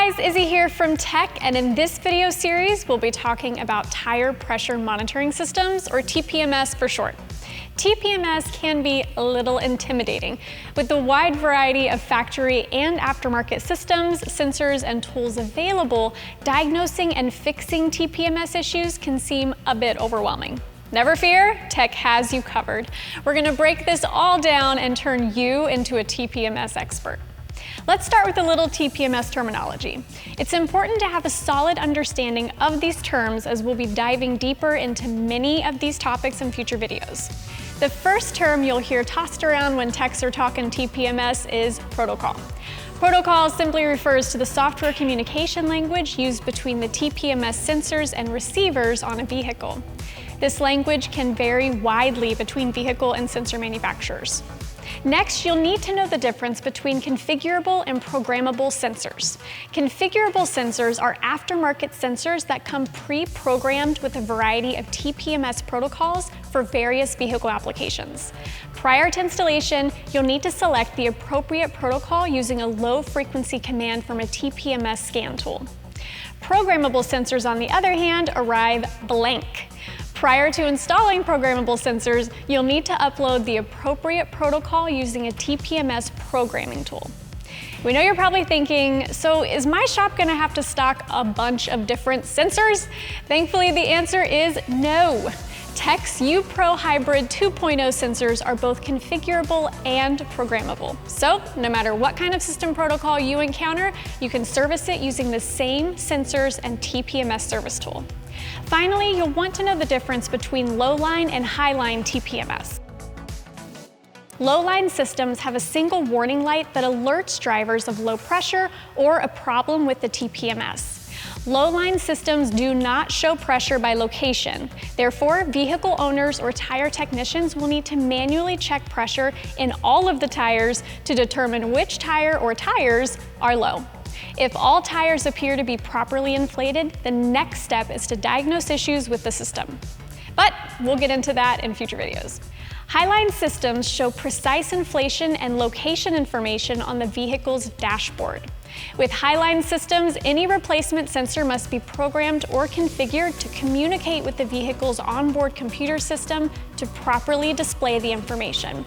guys, Izzy here from Tech, and in this video series, we'll be talking about tire pressure monitoring systems, or TPMS for short. TPMS can be a little intimidating. With the wide variety of factory and aftermarket systems, sensors, and tools available, diagnosing and fixing TPMS issues can seem a bit overwhelming. Never fear, Tech has you covered. We're gonna break this all down and turn you into a TPMS expert. Let's start with a little TPMS terminology. It's important to have a solid understanding of these terms as we'll be diving deeper into many of these topics in future videos. The first term you'll hear tossed around when techs are talking TPMS is protocol. Protocol simply refers to the software communication language used between the TPMS sensors and receivers on a vehicle. This language can vary widely between vehicle and sensor manufacturers. Next, you'll need to know the difference between configurable and programmable sensors. Configurable sensors are aftermarket sensors that come pre-programmed with a variety of TPMS protocols for various vehicle applications. Prior to installation, you'll need to select the appropriate protocol using a low-frequency command from a TPMS scan tool. Programmable sensors, on the other hand, arrive blank. Prior to installing programmable sensors, you'll need to upload the appropriate protocol using a TPMS programming tool. We know you're probably thinking, so is my shop gonna have to stock a bunch of different sensors? Thankfully, the answer is no. Tech's U-Pro Hybrid 2.0 sensors are both configurable and programmable. So, no matter what kind of system protocol you encounter, you can service it using the same sensors and TPMS service tool. Finally, you'll want to know the difference between low-line and high-line TPMS. Low-line systems have a single warning light that alerts drivers of low pressure or a problem with the TPMS. Low-line systems do not show pressure by location. Therefore, vehicle owners or tire technicians will need to manually check pressure in all of the tires to determine which tire or tires are low. If all tires appear to be properly inflated, the next step is to diagnose issues with the system. But we'll get into that in future videos. Highline systems show precise inflation and location information on the vehicle's dashboard. With highline systems, any replacement sensor must be programmed or configured to communicate with the vehicle's onboard computer system to properly display the information.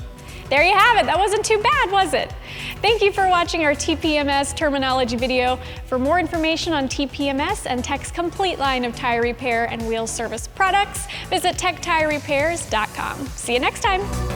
There you have it. That wasn't too bad, was it? Thank you for watching our TPMS terminology video. For more information on TPMS and Tech's complete line of tire repair and wheel service products, visit techtirerepairs.com. See you next time.